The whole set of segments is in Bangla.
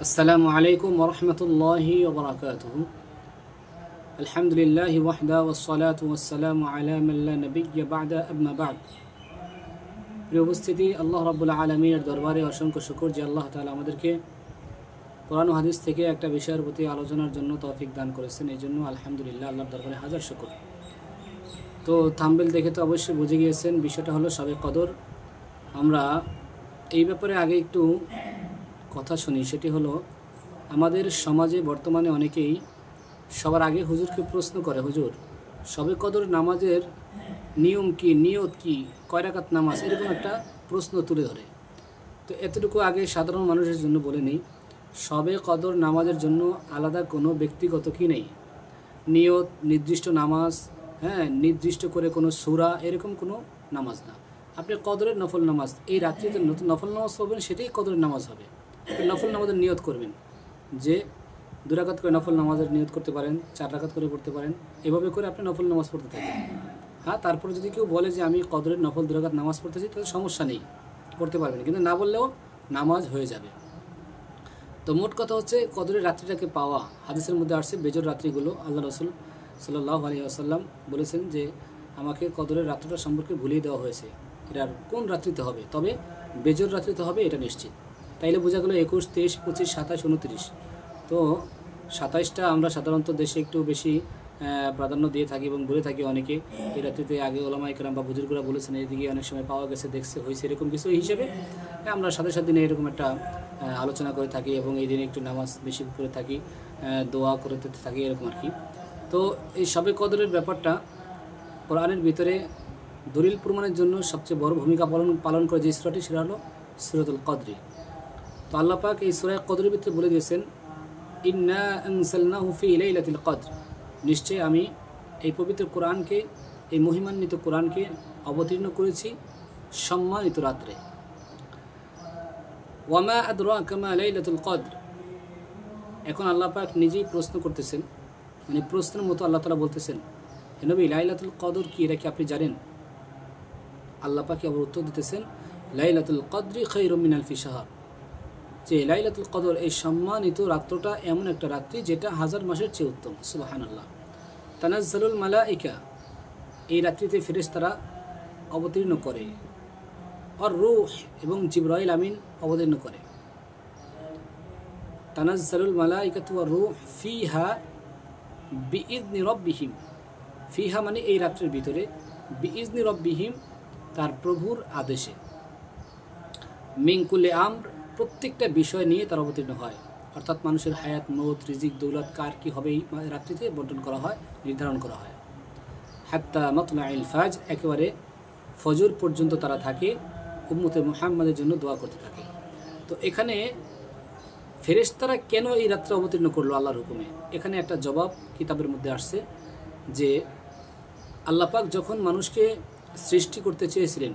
আসসালামু আলাইকুম ওয়া রাহমাতুল্লাহি ওয়া বারাকাতুহু। আলহামদুলিল্লাহি ওয়াহদা ওয়াসসালাতু ওয়াসসালামু আলা মান লা নাবিয়্যা বা'দা, আম্মা বা'দ। প্রিয় উপস্থিতি, আল্লাহ রাব্বুল আলামিনের দরবারে অসংখ্য শুকর যে আল্লাহ তাআলা আমাদেরকে কোরআন ও হাদিস থেকে একটা বিষয়ের প্রতি আলোচনার জন্য তৌফিক দান করেছেন। এই জন্য আলহামদুলিল্লাহ, আল্লাহর দরবারে হাজার শুকর। তো থাম্বনেল দেখে তো অবশ্যই বুঝে গিয়েছেন বিষয়টা হলো শবে কদর। আমরা এই ব্যাপারে আগে একটু কথা শুনি। সেটি হলো, আমাদের সমাজে বর্তমানে অনেকেই সবার আগে হুজুরকে প্রশ্ন করে, হুজুর শবে কদর নামাজের নিয়ম কি, নিয়ত কি, কয় রাকাত নামাজ, এরকম একটা প্রশ্ন তুলে ধরে। তো এতটুকু আগে সাধারণ মানুষের জন্য বলে নেই, শবে কদর নামাজের জন্য আলাদা কোনো ব্যক্তিগত কি নেই, নিয়ত, নির্দিষ্ট নামাজ, নির্দিষ্ট করে কোনো সূরা, এরকম কোনো নামাজ না। আপনি কদরের নফল নামাজ, এই রাত্রিতে নফল নামাজ পড়বেন, সেটাই কদরের নামাজ হবে। নফল নামাজের নিয়ত করবেন, যে 2 রাকাত করে নফল নামাজের নিয়ত করতে পারেন, 4 রাকাত করে পড়তে পারেন, এভাবে করে আপনি নফল নামাজ পড়তে থাকেন। তারপরে যদি কেউ বলে যে আমি কদরের নফল 2 রাকাত নামাজ পড়তেছি, তাহলে সমস্যা নেই, পড়তে পারবেন, কিন্তু না বললেও নামাজ হয়ে যাবে। তো মোট কথা হচ্ছে, কদরের রাত্রিটাকে পাওয়া, হাদিসের মধ্যে আসছে বেজর রাত্রিগুলো আল্লাহ রসুল সাল্লাল্লাহু আলাইহি ওয়াসাল্লাম বলেছেন যে আমাকে কদরের রাত্রিটা সম্পর্কে ভুলিয়ে দেওয়া হয়েছে। এটা কোন রাত্রিতে হবে? তবে বেজর রাত্রিতে হবে, এটা নিশ্চিত। তাইলে বোঝা গেল 21, 23, 25, 27, 29। তো 27টা আমরা সাধারণত দেশে একটু বেশি প্রাধান্য দিয়ে থাকি এবং বলে থাকি অনেকে, এই রাত্রিতে আগে ওলামা ইকরাম বা বুজুর্গরা বলেছেন এদিকে অনেক সময় পাওয়া গেছে, দেখছে, হয়েছে, এরকম কিছু হিসেবে আমরা সাথে সাথে দিনে এরকম একটা আলোচনা করে থাকি এবং এই দিনে একটু নামাজ বেশি করে থাকি, দোয়া করতে থাকি, এরকম আর কি। তো এই শবে কদরের ব্যাপারটা কোরআনের ভিতরে দলিল প্রমাণের জন্য সবচেয়ে বড় ভূমিকা পালন করে যে সূরাটি, সেটা হলো সূরাতুল কদরি। তো আল্লাহ পাক এই সূরা কদরের ভিতরে বলে দিয়েছেন, ইন্না আনজালনাহু ফি লাইলাতিল কদর, নিশ্চয়ই আমি এই পবিত্র কোরআনকে, এই মহিমান্বিত কোরআনকে অবতীর্ণ করেছি সম্মানিত রাত্রে। ওয়ামা আদরাকা মা লাইলাতুল কদর। এখন আল্লাহ পাক নিজেই প্রশ্ন করতেছেন, মানে প্রশ্নের মতো আল্লাহ তাআলা বলতেছেন, হে নবী, লাইলাতুল কদর কি, এটা কি আপনি জানেন? আল্লাহ পাক আবার উত্তর দিতেছেন, লাইলাতুল কদরি খায়রুম মিন আলফি শাহর, যে লাইলাতুল কদর, এই সম্মানিত রাত্রটা এমন একটা রাত্রি যেটা 1000 মাসের চেয়ে উত্তম। সুবহানাল্লাহ। তানাজ্জালুল মালাইকা, এই রাত্রিতে ফেরেশতারা অবতীর্ণ করে, আর রূহ, এবং জিবরাইল আমিন অবতীর্ণ করে। তানাজ্জালুল মালাইকাতু ওয়ার রূহ ফিহা বিইذনি রাব্বিহিম, ফিহা মানে এই রাত্রির ভিতরে, বিইذনি রাব্বিহিম, তার প্রভুর আদেশে, মিন কুল্লি আমর, প্রত্যেকটা বিষয় নিয়ে তার অবতীর্ণ হয়। অর্থাৎ মানুষের হায়াত, মৌত, রিজিক, দৌলত, কার কী হবে, এই রাত্রিতে বন্টন করা হয়, নির্ধারণ করা হয়। হাত্তা মাতলাইল ফাজ, একেবারে ফজর পর্যন্ত তারা থাকে, উম্মতে মুহাম্মাদের জন্য দোয়া করতে থাকে। তো এখানে ফেরেশতারা কেন এই রাত্রে অবতীর্ণ করলো আল্লাহর হুকুমে? এখানে একটা জবাব কিতাবের মধ্যে আসছে, যে আল্লাহ পাক যখন মানুষকে সৃষ্টি করতে চেয়েছিলেন,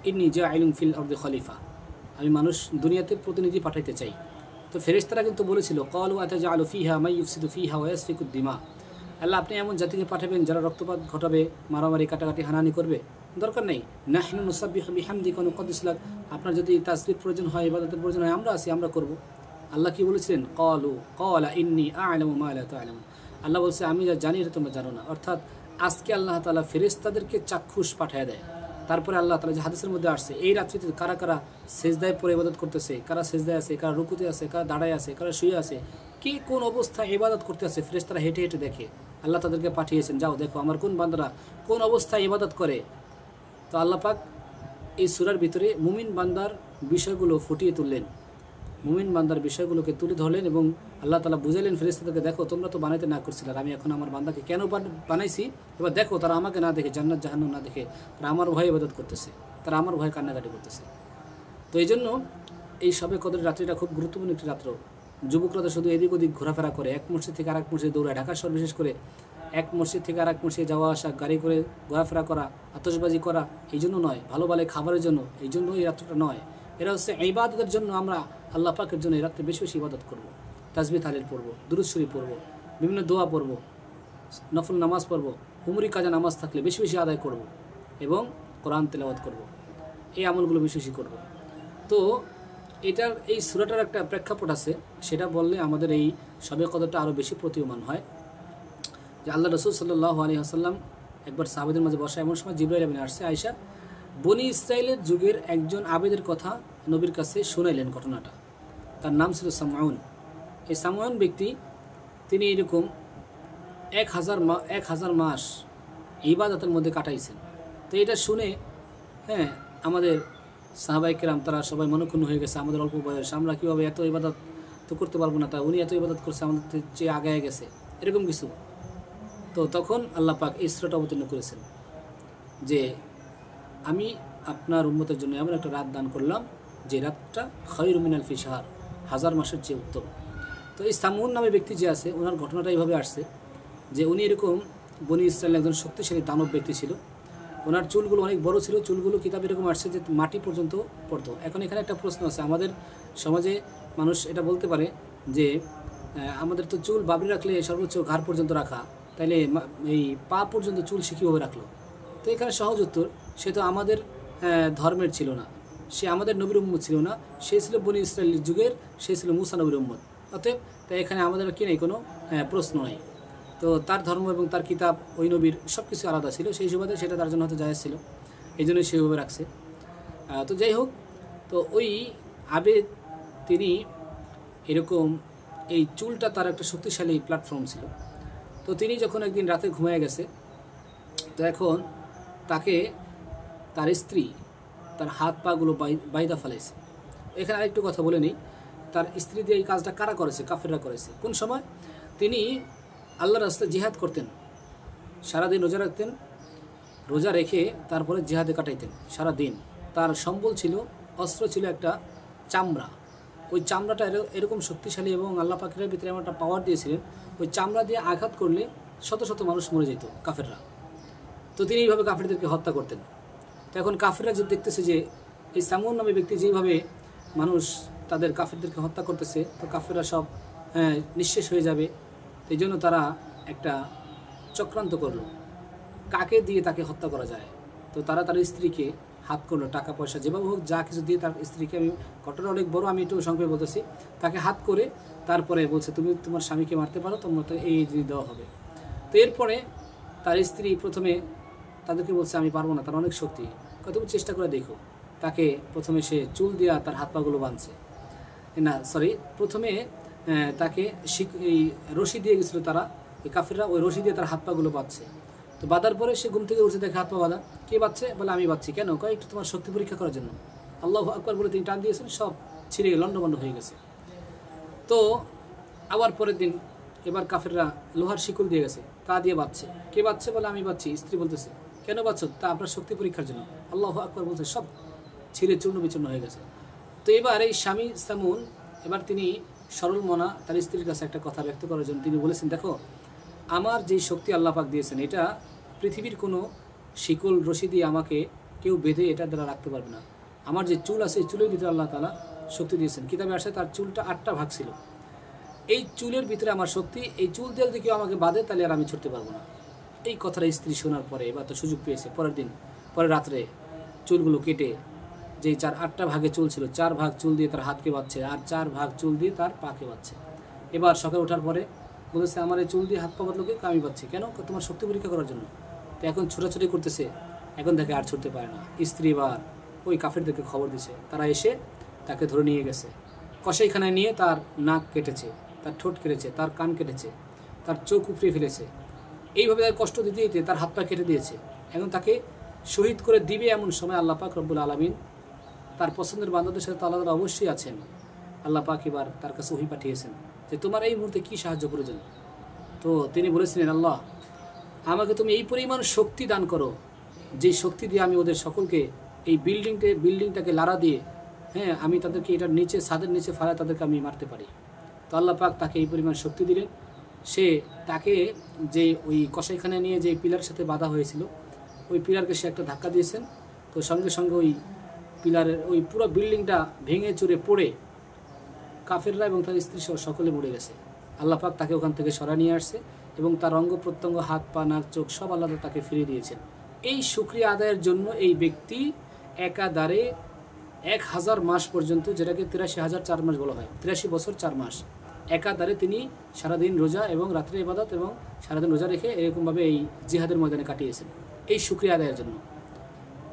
ইন্নী জাইলুন ফিল আরদি খলিফা, আমি মানুষ দুনিয়াতে প্রতিনিধি পাঠাইতে চাই। তো ফেরেশতারা কিন্তু বলেছিল, ক্বালু আতাজআলু ফিহা মান ইউফসিদু ফিহা ওয়া ইয়াসফিকুদ দিমা, আল্লাহ আপনি এমন জাতিকে পাঠাবেন যারা রক্তপাত ঘটাবে, মারামারি, কাটাকাটি, হানাহানি করবে? দরকার নেই। নাহনু নুসাব্বিহু বিহামদিকা ওয়া নুকদ্দিস লাক, আপনার যদি তাসবিহ প্রয়োজন হয়, ইবাদতের প্রয়োজন হয়, আমরা আছি, আমরা করব। আল্লাহ কি বলেছিলেন? ক্বালা ইন্নী আ'লামু মা লা তা'লামুন, আল্লাহ বলছে আমি যা জানি এটা তোমরা জানো না। অর্থাৎ আজকে আল্লাহ তাআলা ফেরেশতাদেরকে চাক্ষুষ পাঠিয়ে দেয়। তারপরে আল্লাহ তাআলা যে হাদিসের মধ্যে আসছে, এই রাত্রিতে কারা কারা সেজদায় পড়ে ইবাদত করতেছে, কারা সেজদায় আছে, কারা রুকুতে আছে, কারা দাঁড়ায় আছে, কারা শুয়ে আছে, কে কোন অবস্থায় ইবাদত করতে আছে, ফেরেশতারা হেঁটে হেঁটে দেখে। আল্লাহ তাদেরকে পাঠিয়েছেন, যাও দেখো আমার কোন বান্দারা কোন অবস্থায় ইবাদত করে। তো আল্লাহ পাক এই সূরার ভিতরে মুমিন বান্দার বিষয়গুলো ফুটিয়ে তুললেন, মুমিন বান্দার বিষয়গুলোকে তুলে ধরলেন এবং আল্লাহ তাআলা বুঝাইলেন ফেরেশতাদেরকে, দেখো তোমরা তো বানাইতে না করছিলে, আর আমি এখন আমার বান্দাকে কেন বানাইছি, এবার দেখো তারা আমাকে না দেখে, জান্নাত জাহান্নাম না দেখে, তারা আমার ভয়ে ইবাদত করতেছে, তারা আমার ভয়ে কান্নাকাটি করতেছে। তো এই জন্য এই শবে কদরের রাত্রিটা খুব গুরুত্বপূর্ণ একটি রাত্র। যুবকরা তো শুধু এদিক ওদিক ঘোরাফেরা করে, এক মসজিদ থেকে আরেক মসজিদে দৌড়ায়, ঢাকা শহর বিশেষ করে এক মসজিদ থেকে আরেক মসজিদে যাওয়া আসা, গাড়ি করে ঘোরাফেরা করা, আতশবাজি করা, এই জন্য নয়, ভালো ভালো খাবারের জন্য, এই জন্য এই রাত্রটা নয়। এরা হচ্ছে ইবাদতের জন্য, আমরা আল্লাহ পাকের জন্য এই রাত্রে বেশি বেশি ইবাদত করব, তাসবিহ তাহলিল পড়ব, দুরূদ শরীফ পড়ব, বিভিন্ন দোয়া পড়ব, নফল নামাজ পড়ব, উমরি কাজা নামাজ থাকলে বেশি বেশি আদায় করব এবং কোরআন তেলাওয়াত করব, এই আমলগুলো বেশি বেশি করব। তো এটার এই সূরাটার একটা প্রেক্ষাপট আছে, সেটা বললে আমাদের এই সবে কদরটা আরও বেশি প্রতীয়মান হয়। যে আল্লাহ রসুল সাল্লাল্লাহু আলাইহি ওয়াসাল্লাম একবার সাহাবাদের মাঝে বসা, এমন সময় জিবরাইল আমিন আসছে, আয়েশা বনি ইসরায়েলের যুগের একজন আবেদের কথা নবীর কাছে শোনাইলেন ঘটনাটা। তার নাম ছিল সামউন। এই সামউন ব্যক্তি তিনি এরকম 1000 মাস ইবাদতের মধ্যে কাটাইছেন। তো এটা শুনে আমাদের সাহাবায়ে কেরাম তারা সবাই মনক্ষুণ্ণ হয়ে গেছে, আমাদের অল্প বয়স, আমরা কীভাবে এত ইবাদত তো করতে পারবো না, তা উনি এত ইবাদত করছে, আমাদের চেয়ে আগায় গেছে, এরকম কিছু। তো তখন আল্লাহ পাক এই সূরাটা অবতীর্ণ করেছেন যে আমি আপনার উম্মতের জন্য এমন একটা রাত দান করলাম যে রাতটা খায়রুম মিন আলফি শাহর, 1000 মাসের চেয়ে উত্তম। তো এই সামউন নামে ব্যক্তি যে আছে, ওনার ঘটনাটা এইভাবে আসছে যে উনি এরকম বনি ইসরায়েলের একজন শক্তিশালী দানব ব্যক্তি ছিল। ওনার চুলগুলো অনেক বড় ছিল, চুলগুলো কিতাবে এরকম আসছে যে মাটি পর্যন্ত পড়তো। এখন এখানে একটা প্রশ্ন আছে, আমাদের সমাজে মানুষ এটা বলতে পারে যে আমাদের তো চুল বাবরি রাখলে সর্বোচ্চ ঘাড় পর্যন্ত রাখা, তাইলে এই পা পর্যন্ত চুল সে কীভাবে রাখলো? তো এখানে সহজ উত্তর, সে তো আমাদের ধর্মের ছিল না, সে আমাদের নবীর উম্মত ছিল না, সে ছিল বনি ইসরায়েলের যুগের, সে ছিল মুসা নবীর উম্মত। অতএব তাই এখানে আমাদের কি নেই, কোনো প্রশ্ন নাই। তো তার ধর্ম এবং তার কিতাব ওই নবীর সব কিছু আলাদা ছিল, সেই সুবাদে সেটা তার জন্য হয়তো জায়েজ ছিল, এই জন্যই সেভাবে রাখছে। তো যাই হোক, তো ওই আবেদ তিনি এরকম এই চুলটা তার একটা শক্তিশালী প্ল্যাটফর্ম ছিল। তো তিনি যখন একদিন রাতে ঘুমিয়ে গেছে, তো এখন তাকে তার স্ত্রী তার হাত পাগুলো বাইদা ফেলাইছে। এখানে আরেকটু কথা বলে নিই, তার স্ত্রী দিয়ে এই কাজটা কারা করেছে? কাফেররা করেছে। কোন সময়? তিনি আল্লাহর রাস্তায় জিহাদ করতেন, সারাদিন রোজা রাখতেন, রোজা রেখে তারপরে জিহাদে কাটাইতেন সারাদিন। তার সম্বল ছিল, অস্ত্র ছিল একটা চামড়া। ওই চামড়াটা এরকম শক্তিশালী এবং আল্লাহ পাকের ভিতরে এমন একটা পাওয়ার দিয়েছিলেন, ওই চামড়া দিয়ে আঘাত করলে শত শত মানুষ মরে যেত কাফেররা। তো তিনি এইভাবে কাফেরদেরকে হত্যা করতেন। তো এখন কাফেররা যে দেখতেছে যে এই সামউন নামে ব্যক্তি যেভাবে মানুষ তাদের কাফেরদেরকে হত্যা করতেছে, তো কাফেররা সব নিঃশেষ হয়ে যাবে। এই জন্য তারা একটা চক্রান্ত করলো, কাকে দিয়ে তাকে হত্যা করা যায়। তো তারা তার স্ত্রীকে হাত করলো, টাকা পয়সা যেভাবে হোক যা কিছু দিয়ে তার স্ত্রীকে, আমি ঘটনা অনেক বড়, আমি একটু সংক্ষেপে বলতেছি, তাকে হাত করে তারপরে বলছে তুমি তোমার স্বামীকে মারতে পারো, তোমার তো এই জিনিস দেওয়া হবে। তো এরপরে তার স্ত্রী প্রথমে তাদেরকে বলছে আমি পারবো না, তার অনেক শক্তি, তুমি চেষ্টা করে দেখো। তাকে প্রথমে সে চুল দিয়া তার হাত পাগুলো বাঁধছে, না সরি, প্রথমে তাকে এই রশি দিয়ে গেছিলো তারা, এই কাফেররা, ওই রশি দিয়ে তার হাত পাগুলো বাঁধছে। তো বাঁধার পরে সে ঘুম থেকে উঠে দেখে হাত পা বাঁধা। কে বাঁধছে? বলে আমি বাঁধছি। কেন? কয় একটু তোমার শক্তি পরীক্ষা করার জন্য। আল্লাহু আকবার বলে তিনি টান দিয়েছেন, সব ছিঁড়ে লণ্ডভণ্ড হয়ে গেছে। তো আবার পরের দিন এবার কাফেররা লোহার শিকল দিয়ে গেছে, তা দিয়ে বাঁধছে। কে বাঁধছে? বলে আমি বাঁধছি। স্ত্রী বলতেছে কেন বাঁধছো? তা আপনার শক্তি পরীক্ষার জন্য। আল্লাহু আকবার বলছে, সব ছিঁড়ে চূর্ণ বিচূর্ণ হয়ে গেছে। তো এবার এই স্বামী সামউন এবার তিনি সরল মনা তার স্ত্রীর কাছে একটা কথা ব্যক্ত করার জন্য তিনি বলেছেন, দেখো আমার যে শক্তি আল্লাহ পাক দিয়েছেন, এটা পৃথিবীর কোনো শিকল রশি দিয়ে আমাকে কেউ বেঁধে এটা দ্বারা রাখতে পারবে না। আমার যে চুল আছে, এই চুলের ভিতরে আল্লাহ তাআলা শক্তি দিয়েছেন। কিতাবে আসে তার চুলটা 8টা ভাগ ছিল। এই চুলের ভিতরে আমার শক্তি, এই চুল দিয়ে যদি কেউ আমাকে বাঁধে তাহলে আর আমি ছুটতে পারবো না। এই কথাটা স্ত্রী শোনার পরে এবার তো সুযোগ পেয়েছে, পরের রাত্রে চুলগুলো কেটে, যে 8টা ভাগে চুল ছিল, 4 ভাগ চুল দিয়ে তার হাতকে বাঁধছে, আর 4 ভাগ চুল দিয়ে তার পাকে বাঁধছে। এবার সকালে ওঠার পরে বলেছে আমার এই চুল দিয়ে হাত পা বাঁধলোকে আমি বাঁধছি। কেন? তোমার শক্তি পরীক্ষা করার জন্য। তো এখন ছোটাছুটি করতেছে, এখন দেখে আর ছুটতে পারে না। স্ত্রী এবার ওই কাফেরদেরকে খবর দিছে, তারা এসে তাকে ধরে নিয়ে গেছে, কসাইখানায় নিয়ে তার নাক কেটেছে, তার ঠোঁট কেটেছে, তার কান কেটেছে, তার চোখ উপড়ে ফেলেছে। এইভাবে তার কষ্ট দিতে দিতে তার হাত পা কেটে দিয়েছে। এখন তাকে শহীদ করে দিবে এমন সময় আল্লাহ পাক রব্বুল আলামিন তার পছন্দের বান্দাদের সাথে আল্লাহ তাআলা অবশ্যই আছেন। আল্লাহ পাক এবার তার কাছে ওহী পাঠিয়েছেন যে তোমার এই মুহূর্তে কী সাহায্য প্রয়োজন। তো তিনি বলেছিলেন, আল্লাহ আমাকে তুমি এই পরিমাণ শক্তি দান করো, যে শক্তি দিয়ে আমি ওদের সকলকে এই বিল্ডিংটাকে লাড়া দিয়ে আমি তাদেরকে এটার নিচে, ছাদের নিচে ফেলা তাদেরকে আমি মারতে পারি। তো আল্লাহ পাক তাকে এই পরিমাণ শক্তি দিলেন। সে তাকে যে ওই কসাইখানে নিয়ে যে পিলারের সাথে বাঁধা হয়েছিল, ওই পিলারকে সে একটা ধাক্কা দিয়েছেন। তো সঙ্গে সঙ্গে ওই পিলারের ওই পুরো বিল্ডিংটা ভেঙে চুরে পড়ে কাফেররা এবং তার স্ত্রী সহ সকলে মরে গেছে। আল্লাহ পাক তাকে ওখান থেকে সরা নিয়ে আসছে এবং তার অঙ্গ প্রত্যঙ্গ, হাত পা, নাক, চোখ সব আল্লাহ তাকে ফিরিয়ে দিয়েছেন। এই শুকরিয়া আদায়ের জন্য এই ব্যক্তি একাধারে 1000 মাস পর্যন্ত, যেটাকে 83,004 মাস বলা হয়, 83 বছর 4 মাস একাধারে তিনি সারাদিন রোজা এবং রাত্রে ইবাদত এবং সারাদিন রোজা রেখে এরকমভাবে এই জিহাদের ময়দানে কাটিয়েছেন এই শুকরিয়া আদায়ের জন্য।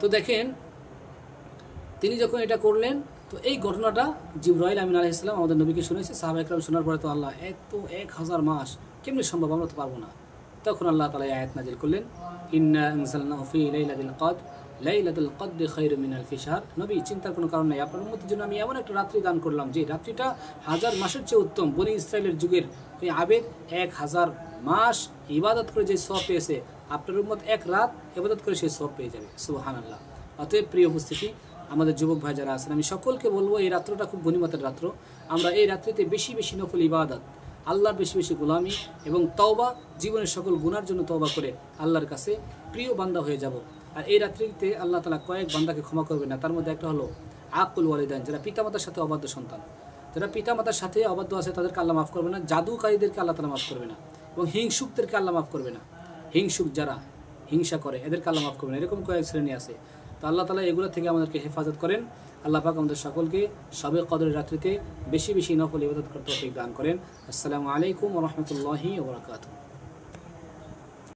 তো দেখেন তিনি যখন এটা করলেন, তো এই ঘটনাটা জিবরাইল আমিন আলাইহিস সালাম আমাদের নবীকে শুনেছে। সাহাবা একরাম শোনার পরে তো আল্লাহ, এত 1000 মাস কেমনি সম্ভব, আমরা তো পারবো না। তখন আল্লাহ তাআলা আয়াত নাজিল করলেন, ইন্না আনজালনাহু ফি লাইলাতিল কদর, লাইলাতুল কদর খায়রুম মিন আলফি শাহর। নবী, চিন্তার কোনো কারণ নেই, আপনার উম্মতের জন্য আমি এমন একটা রাত্রি দান করলাম যে রাত্রিটা 1000 মাসের চেয়ে উত্তম। বনি ইসরায়েলের যুগের এই আবেদ 1000 মাস ইবাদত করে যে সওয়াব পেয়েছে, আপনার উম্মত এক রাত ইবাদত করে সেই সওয়াব পেয়ে যাবে। সুবহানাল্লাহ। অতএব প্রিয় উপস্থিতি, আমাদের যুবক ভাই যারা আছেন, আমি সকলকে বলবো এই রাত্রটা খুব গনিমতের রাত্র। আমরা এই রাত্রিতে বেশি বেশি নফল ইবাদত, আল্লাহর বেশি বেশি গোলামি এবং তওবা, জীবনের সকল গুনার জন্য তওবা করে আল্লাহর কাছে প্রিয় বান্দা হয়ে যাব। আর এই রাত্রিতে আল্লাহ তাআলা কয়েক বান্দাকে ক্ষমা করবে না, তার মধ্যে একটা হলো আকুল ওয়ালিদাইন, যারা পিতামাতার সাথে অবাধ্য সন্তান, যারা পিতামাতার সাথে অবাধ্য আছে তাদেরকে আল্লাহ মাফ করবে না, জাদুকারীদেরকে আল্লাহ তাআলা মাফ করবে না, এবং হিংসুকদেরকে আল্লাহ মাফ করবে না। হিংসুক যারা হিংসা করে এদেরকে আল্লাহ মাফ করবে না। এরকম কয়েক শ্রেণী আছে। তো আল্লাহ তাআলা এগুলো থেকে আমাদেরকে হেফাজত করেন। আল্লাহ পাক আমাদের সকলকে শবে কদরের রাত্রিতে বেশি বেশি নফল ইবাদত করতে তৌফিক দান করেন। আসসালামু আলাইকুম ওয়া রাহমাতুল্লাহি ওয়া বারাকাতুহু।